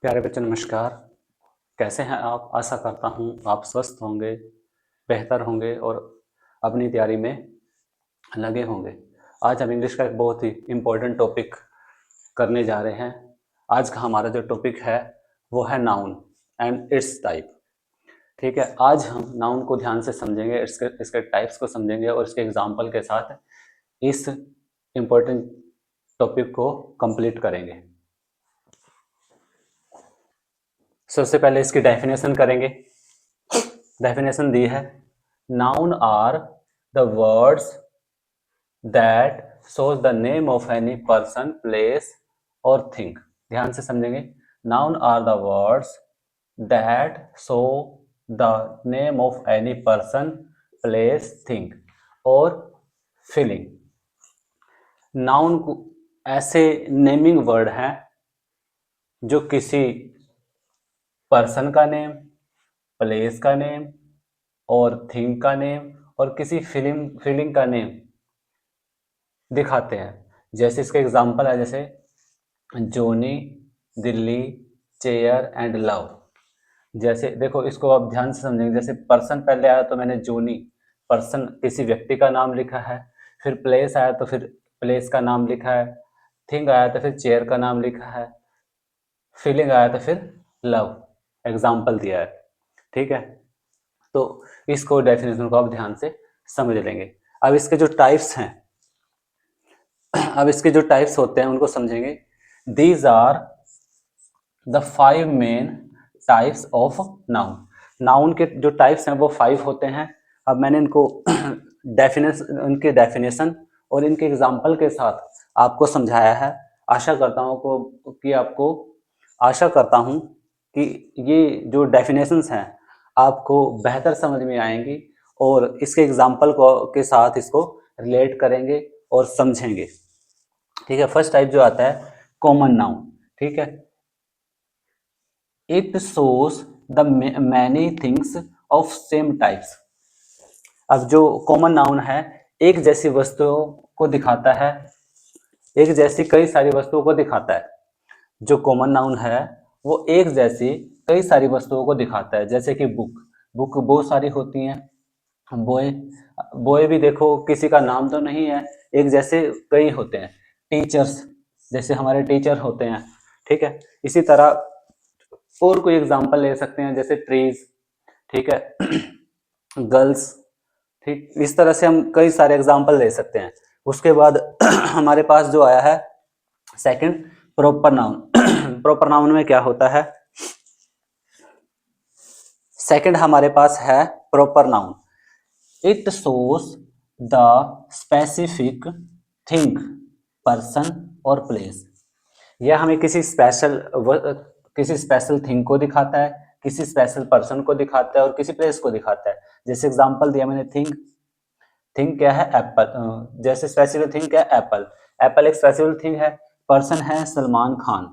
प्यारे बच्चों नमस्कार। कैसे हैं आप? आशा करता हूँ आप स्वस्थ होंगे, बेहतर होंगे और अपनी तैयारी में लगे होंगे। आज हम इंग्लिश का एक बहुत ही इम्पोर्टेंट टॉपिक करने जा रहे हैं। आज का हमारा जो टॉपिक है वो है नाउन एंड इट्स टाइप। ठीक है, आज हम नाउन को ध्यान से समझेंगे, इसके इसके टाइप्स को समझेंगे और इसके एग्जाम्पल के साथ इस इम्पोर्टेंट टॉपिक को कंप्लीट करेंगे। सबसे पहले इसकी डेफिनेशन करेंगे। डेफिनेशन दी है, noun are the words that shows the name of any person, place और थिंग। ध्यान से समझेंगे। Noun are the words that show the name of any person, place, thing और फीलिंग। नाउन ऐसे नेमिंग वर्ड हैं जो किसी पर्सन का नेम, प्लेस का नेम और थिंग का नेम और किसी फीलिंग का नेम दिखाते हैं। जैसे इसके एग्जांपल है, जैसे जोनी, दिल्ली, चेयर एंड लव। जैसे देखो, इसको आप ध्यान से समझेंगे। जैसे पर्सन पहले आया तो मैंने जोनी, पर्सन किसी व्यक्ति का नाम लिखा है। फिर प्लेस आया तो फिर प्लेस का नाम लिखा है। थिंग आया तो फिर चेयर का नाम लिखा है। फीलिंग आया तो फिर लव एग्जाम्पल दिया है। ठीक है, तो इसको डेफिनेशन को आप ध्यान से समझ लेंगे। अब इसके जो टाइप्स हैं, अब इसके जो टाइप्स होते हैं उनको समझेंगे। These are the 5 main types of noun. Noun के जो टाइप्स हैं वो 5 होते हैं। अब मैंने इनको उनके डेफिनेशन और इनके एग्जाम्पल के साथ आपको समझाया है। आशा करता हूँ कि ये जो डेफिनेशंस हैं आपको बेहतर समझ में आएंगी और इसके एग्जाम्पल को के साथ इसको रिलेट करेंगे और समझेंगे। ठीक है, फर्स्ट टाइप जो आता है कॉमन नाउन। ठीक है, it shows the many things of same types. अब जो कॉमन नाउन है एक जैसी वस्तुओं को दिखाता है, एक जैसी कई सारी वस्तुओं को दिखाता है। जो कॉमन नाउन है वो एक जैसी कई सारी वस्तुओं को दिखाता है। जैसे कि बुक, बुक बहुत सारी होती हैं। बॉय, बॉय भी देखो किसी का नाम तो नहीं है, एक जैसे कई होते हैं। टीचर्स, जैसे हमारे टीचर होते हैं। ठीक है, इसी तरह और कोई एग्जांपल ले सकते हैं, जैसे ट्रीज। ठीक है, गर्ल्स। ठीक, इस तरह से हम कई सारे एग्जांपल ले सकते हैं। उसके बाद हमारे पास जो आया है second, proper noun. Proper noun में क्या होता है? सेकंड हमारे पास है proper noun. It shows the specific thing, person और प्लेस। यह हमें किसी स्पेशल थिंग को दिखाता है, किसी स्पेशल पर्सन को दिखाता है और किसी प्लेस को दिखाता है। जैसे एग्जांपल दिया मैंने, थिंग। थिंग क्या है? एप्पल। जैसे स्पेसिफिक थिंग क्या है? एप्पल। एप्पल एक स्पेसिफिक थिंग है। पर्सन है सलमान खान।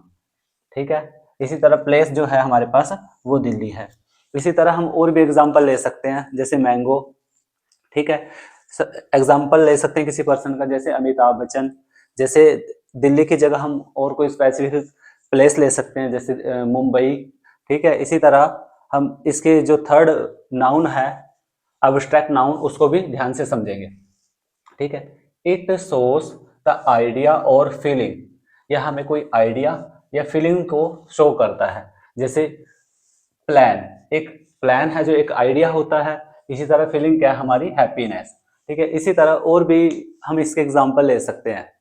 ठीक है, इसी तरह प्लेस जो है हमारे पास वो दिल्ली है। इसी तरह हम और भी एग्जांपल ले सकते हैं, जैसे मैंगो। ठीक है, एग्जाम्पल ले सकते हैं किसी पर्सन का, जैसे अमिताभ बच्चन। जैसे दिल्ली की जगह हम और कोई स्पेसिफिक प्लेस ले सकते हैं, जैसे मुंबई। ठीक है, इसी तरह हम इसके जो थर्ड नाउन है, अब्स्ट्रैक्ट नाउन, उसको भी ध्यान से समझेंगे। ठीक है, इट शोज द आइडिया और फीलिंग। यह हमें कोई आइडिया या फीलिंग को शो करता है। जैसे प्लान, एक प्लान है जो एक आइडिया होता है। इसी तरह फीलिंग क्या है? हमारी हैप्पीनेस। ठीक है, इसी तरह और भी हम इसके एग्जांपल ले सकते हैं।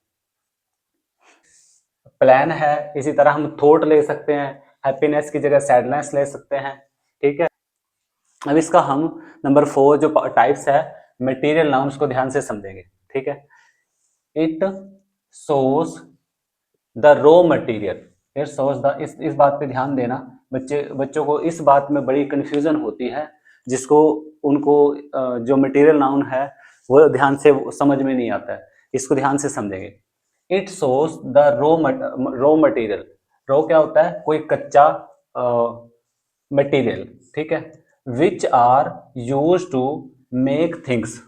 प्लान है, इसी तरह हम थॉट ले सकते हैं, हैप्पीनेस की जगह सैडनेस ले सकते हैं। ठीक है, अब इसका हम नंबर 4 जो टाइप्स है मटेरियल नाउन्स को ध्यान से समझेंगे। ठीक है, it shows the raw material. It shows the, इस बात पे ध्यान देना। बच्चों को इस बात में बड़ी कंफ्यूजन होती है, जिसको उनको जो मटेरियल नाउन है वो ध्यान से समझ में नहीं आता है। इसको ध्यान से समझेंगे। It shows the raw material. Raw क्या होता है? कोई कच्चा मटेरियल। ठीक है, which are use to make things.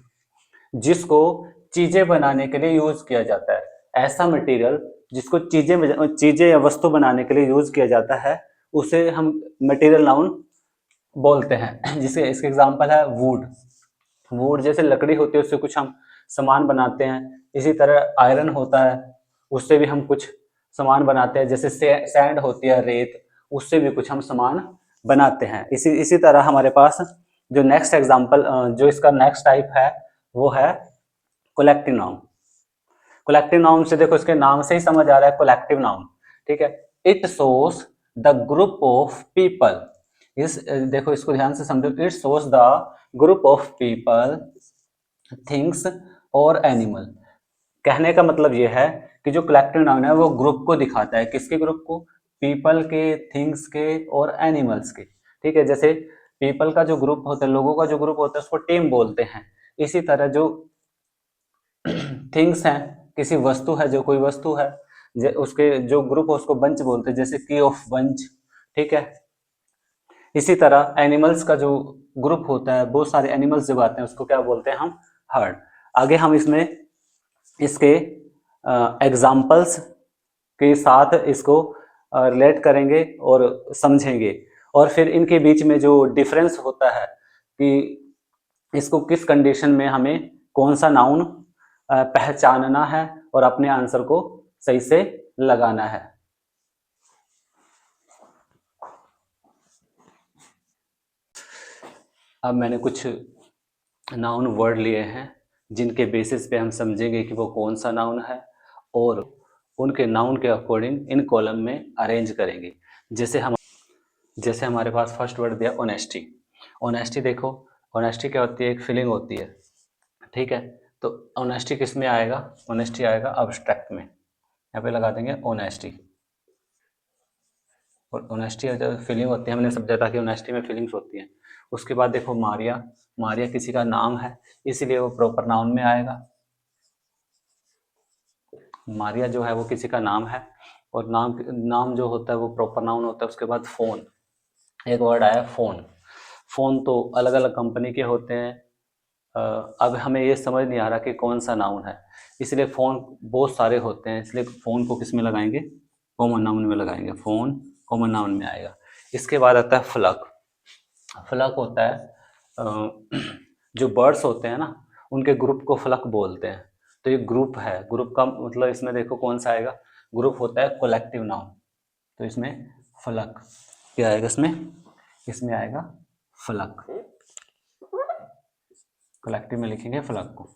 जिसको चीजें बनाने के लिए यूज किया जाता है। ऐसा मटेरियल जिसको चीजें या वस्तु बनाने के लिए यूज किया जाता है, उसे हम मटेरियल नाउन बोलते हैं। जिसके इसके एग्जांपल है वुड। वुड जैसे लकड़ी होती है उससे कुछ हम सामान बनाते हैं। इसी तरह आयरन होता है, उससे भी हम कुछ सामान बनाते हैं। जैसे सैंड होती है, रेत, उससे भी कुछ हम सामान बनाते हैं। इसी इसी तरह हमारे पास जो नेक्स्ट एग्जांपल, जो इसका नेक्स्ट टाइप है वो है कोलेक्टिव नाउन। कोलेक्टिव नाउन से देखो, इसके नाम से ही समझ आ रहा है कोलेक्टिव नाउन, ठीक है। It shows the group of people. इस देखो, इसको ध्यान से समझो। It shows the group of people, things और एनिमल। कहने का मतलब ये है कि जो कलेक्टिव नाउन है वो ग्रुप को दिखाता है। किसके ग्रुप को? पीपल के, थिंग्स के और एनिमल्स के, ठीक है। जैसे पीपल का जो ग्रुप होता है, लोगों का जो ग्रुप होता है, उसको टीम बोलते हैं। इसी तरह जो थिंग्स हैं, किसी वस्तु है, जो कोई वस्तु है, उसके जो ग्रुप है उसको बंच बोलते हैं, जैसे की ऑफ बंच, ठीक है। इसी तरह एनिमल्स का जो ग्रुप होता है, बहुत सारे एनिमल्स जब आते हैं उसको क्या बोलते हैं हम? हर्ड। आगे हम इसमें इसके एग्जाम्पल्स के साथ इसको रिलेट करेंगे और समझेंगे, और फिर इनके बीच में जो डिफरेंस होता है कि इसको किस कंडीशन में हमें कौन सा नाउन पहचानना है और अपने आंसर को सही से लगाना है। अब मैंने कुछ नाउन वर्ड लिए हैं जिनके बेसिस पे हम समझेंगे कि वो कौन सा नाउन है, और उनके नाउन के अकॉर्डिंग इन कॉलम में अरेंज करेंगे। जैसे हमारे पास फर्स्ट वर्ड दिया ऑनेस्टी। ऑनेस्टी देखो, ऑनेस्टी क्या होती है? एक फीलिंग होती है, ठीक है। तो ऑनेस्टी किस में आएगा? ऑनेस्टी आएगा अब्स्ट्रैक्ट में। यहाँ पे लगा देंगे ऑनेस्टी। और ऑनेस्टी जब फीलिंग होती है, हमने समझा था कि ऑनेस्टी में फीलिंग्स होती हैं। उसके बाद देखो मारिया। मारिया किसी का नाम है, इसीलिए वो प्रॉपर नाउन में आएगा। मारिया जो है वो किसी का नाम है, और नाम नाम जो होता है वो प्रॉपर नाउन होता है। उसके बाद फ़ोन, एक वर्ड आया फ़ोन। फ़ोन तो अलग अलग कंपनी के होते हैं। अब हमें ये समझ नहीं आ रहा कि कौन सा नाउन है, इसलिए फ़ोन बहुत सारे होते हैं, इसलिए फ़ोन को किस में लगाएंगे? कॉमन नाउन में लगाएंगे। फ़ोन कॉमन नाउन में आएगा। इसके बाद आता है फ्लक। फ्लक होता है जो बर्ड्स होते हैं ना, उनके ग्रुप को फ्लक बोलते हैं। तो ये ग्रुप है, ग्रुप का मतलब इसमें देखो कौन सा आएगा? ग्रुप होता है कोलेक्टिव नाउन, तो इसमें फ्लक क्या आएगा? इसमें इसमें आएगा फ्लक। कलेक्टिव में लिखेंगे फ्लक को,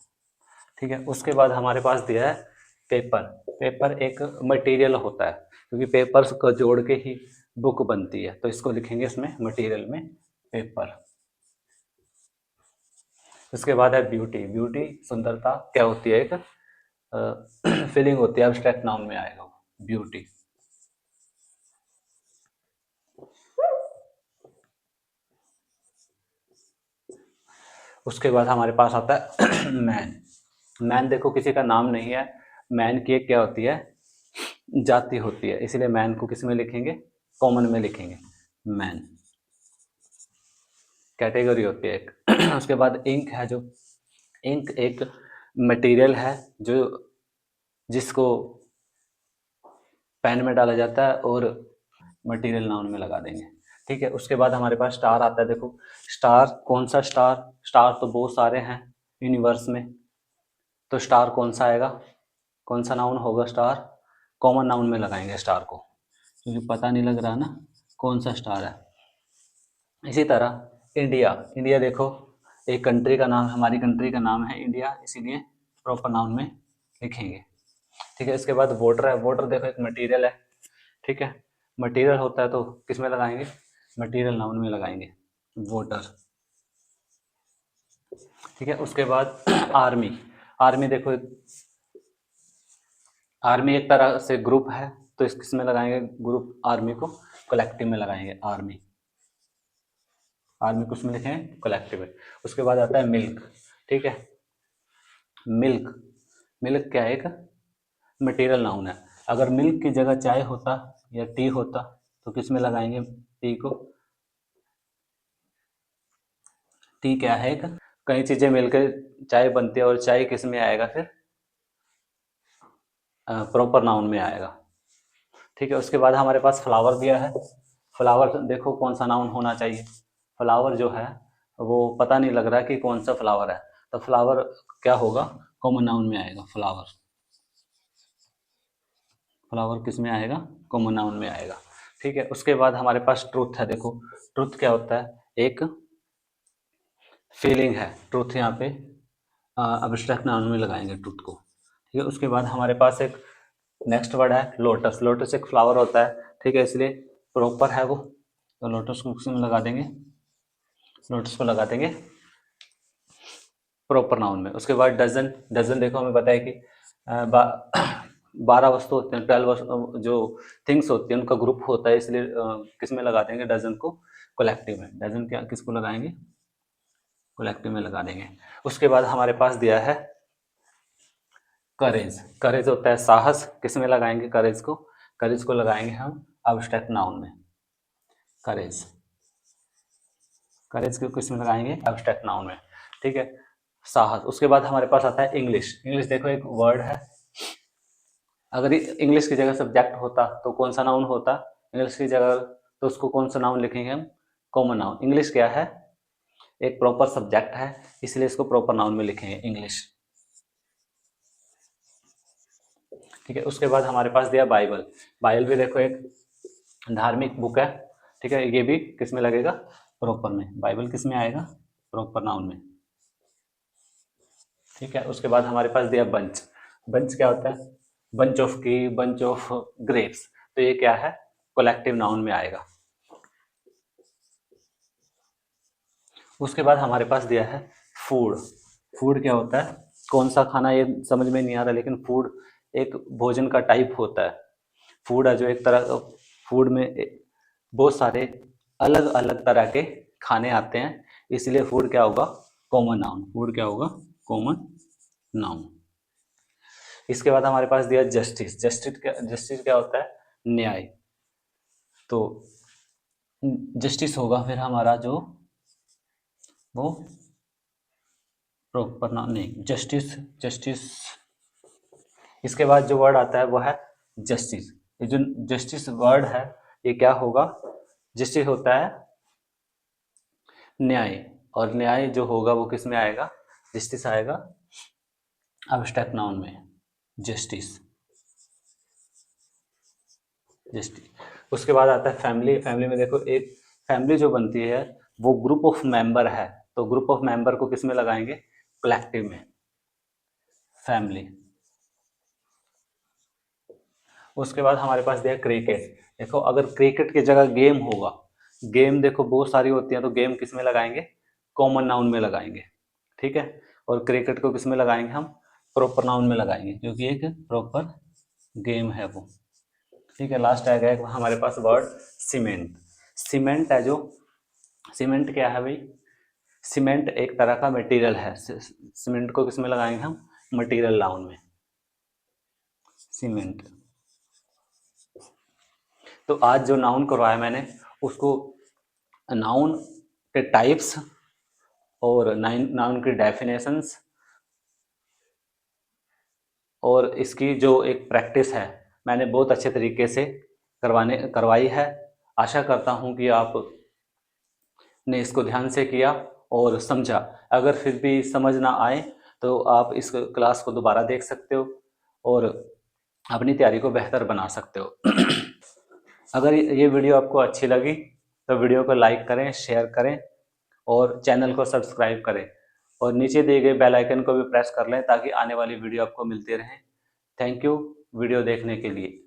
ठीक है। उसके बाद हमारे पास दिया है पेपर। पेपर एक मटेरियल होता है, क्योंकि पेपर्स को जोड़ के ही बुक बनती है, तो इसको लिखेंगे इसमें मटेरियल में पेपर। उसके बाद है ब्यूटी। ब्यूटी सुंदरता क्या होती है? एक फीलिंग होती है, एब्स्ट्रैक्ट नाउन में आएगा ब्यूटी। उसके बाद हमारे पास आता है मैन। मैन देखो किसी का नाम नहीं है, मैन की एक क्या होती है? जाति होती है, इसीलिए मैन को किस में लिखेंगे? कॉमन में लिखेंगे मैन। कैटेगरी होती है एक। उसके बाद इंक है, जो इंक एक मटेरियल है जो जिसको पेन में डाला जाता है, और मटेरियल नाउन में लगा देंगे, ठीक है। उसके बाद हमारे पास स्टार आता है। देखो स्टार, कौन सा स्टार? स्टार तो बहुत सारे हैं यूनिवर्स में, तो स्टार कौन सा आएगा? कौन सा नाउन होगा स्टार? कॉमन नाउन में लगाएंगे स्टार को, क्योंकि पता नहीं लग रहा ना कौन सा स्टार है। इसी तरह इंडिया। इंडिया देखो एक कंट्री का नाम, हमारी कंट्री का नाम है इंडिया, इसीलिए प्रॉपर नाउन में लिखेंगे, ठीक है। इसके बाद वाटर है। वाटर देखो एक मटेरियल है, ठीक है। मटेरियल होता है तो किस में लगाएंगे? मटेरियल नाउन में लगाएंगे वाटर, ठीक है। उसके बाद आर्मी। आर्मी देखो, आर्मी एक तरह से ग्रुप है, तो इस किस में लगाएंगे? ग्रुप आर्मी को कलेक्टिव में लगाएंगे आर्मी। आर्मी कुछ में लिखें? कलेक्टिव में। उसके बाद आता है मिल्क, ठीक है। मिल्क, मिल्क क्या है? एक मटेरियल नाउन है। अगर मिल्क की जगह चाय होता या टी होता तो किस में लगाएंगे टी को? टी क्या है? एक कई चीजें मिलकर चाय बनती है, और चाय किस में आएगा फिर? प्रॉपर नाउन में आएगा, ठीक है। उसके बाद हमारे पास फ्लावर दिया है। फ्लावर देखो कौन सा नाउन होना चाहिए, फ्लावर जो है वो पता नहीं लग रहा कि कौन सा फ्लावर है, तो फ्लावर क्या होगा, कॉमन नाउन में आएगा। फ्लावर, फ्लावर किस में आएगा, कॉमन नाउन में आएगा। ठीक है, उसके बाद हमारे पास ट्रुथ है। देखो ट्रुथ क्या होता है, एक फीलिंग है। ट्रुथ यहाँ पे अब्स्ट्रैक्ट नाउन में लगाएंगे ट्रुथ को। ठीक है, उसके बाद हमारे पास एक नेक्स्ट वर्ड है लोटस। लोटस एक फ्लावर होता है, ठीक है, इसलिए प्रॉपर है वो, तो लोटस को उसी में लगा देंगे, लोटस को लगा देंगे प्रॉपर नाउन में। उसके बाद डजन, डजन देखो हमें पता है कि 12 वस्तु होते हैं, 12 जो थिंग्स होती हैं उनका ग्रुप होता है, इसलिए किस में लगा देंगे, डजन को कलेक्टिव में। डजन क्या किसको लगाएंगे, कलेक्टिव में लगा देंगे। उसके बाद हमारे पास दिया है करेज। करेज होता है साहस, किस में लगाएंगे करेज को, करेज को लगाएंगे हम एब्स्ट्रैक्ट नाउन में। करेज, करेज को किस में लगाएंगे, एब्स्ट्रैक्ट नाउन में। ठीक है, साहस। उसके बाद हमारे पास आता है इंग्लिश। इंग्लिश देखो एक वर्ड है, अगर इंग्लिश की जगह सब्जेक्ट होता तो कौन सा नाउन होता, इंग्लिश की जगह, तो उसको कौन सा नाउन लिखेंगे हम, कॉमन नाउन। इंग्लिश क्या है, एक प्रॉपर सब्जेक्ट है, इसलिए इसको प्रॉपर नाउन में लिखेंगे इंग्लिश। ठीक है, उसके बाद हमारे पास दिया बाइबल। बाइबल भी देखो एक धार्मिक बुक है, ठीक है, ये भी किस में लगेगा, प्रॉपर में। बाइबल किस में आएगा, प्रॉपर नाउन में। ठीक है, उसके बाद हमारे पास दिया बंच। बंच क्या होता है, बंच ऑफ की, बंच ऑफ ग्रेप्स, तो ये क्या है, कलेक्टिव नाउन में आएगा। उसके बाद हमारे पास दिया है फूड। फूड क्या होता है, कौन सा खाना ये समझ में नहीं आ रहा, लेकिन फूड एक भोजन का टाइप होता है। फूड है जो एक तरह, फूड में बहुत सारे अलग अलग तरह के खाने आते हैं, इसलिए फूड क्या होगा, कॉमन नाउन। फूड क्या होगा, कॉमन नाउन। इसके बाद हमारे पास दिया जस्टिस। जस्टिस क्या होता है, न्याय। तो जस्टिस होगा फिर हमारा जो वो प्रॉपर नाउन, नहीं जस्टिस, जस्टिस। इसके बाद जो वर्ड आता है वो है जस्टिस। ये जो जस्टिस वर्ड है ये क्या होगा, जस्टिस होता है न्याय, और न्याय जो होगा वो किस में आएगा, जस्टिस आएगा एब्स्ट्रैक्ट नाउन में, जस्टिस, जस्टिस। उसके बाद आता है फैमिली। फैमिली में देखो एक फैमिली जो बनती है वो ग्रुप ऑफ मेंबर है, तो ग्रुप ऑफ मेंबर को किस में लगाएंगे, कलेक्टिव में, फैमिली। उसके बाद हमारे पास दिया क्रिकेट। देखो अगर क्रिकेट की जगह गेम होगा, गेम देखो बहुत सारी होती हैं, तो गेम किस में लगाएंगे, कॉमन नाउन में लगाएंगे। ठीक है, और क्रिकेट को किस में लगाएंगे हम, प्रॉपर नाउन में लगाएंगे, क्योंकि एक प्रॉपर गेम है वो। ठीक है, लास्ट आ गया हमारे पास वर्ड सीमेंट। सीमेंट है जो, सीमेंट क्या है भाई, सीमेंट एक तरह का मटेरियल है। सीमेंट को किस में लगाएंगे हम, मटेरियल नाउन में, सीमेंट। तो आज जो नाउन करवाया मैंने उसको नाउन के टाइप्स और नाउन की डेफिनेशंस और इसकी जो एक प्रैक्टिस है मैंने बहुत अच्छे तरीके से करवाई है। आशा करता हूँ कि आप ने इसको ध्यान से किया और समझा। अगर फिर भी समझ ना आए तो आप इस क्लास को दोबारा देख सकते हो और अपनी तैयारी को बेहतर बना सकते हो। अगर ये वीडियो आपको अच्छी लगी तो वीडियो को लाइक करें, शेयर करें और चैनल को सब्सक्राइब करें, और नीचे दिए गए बेल आइकन को भी प्रेस कर लें ताकि आने वाली वीडियो आपको मिलती रहे। थैंक यू वीडियो देखने के लिए।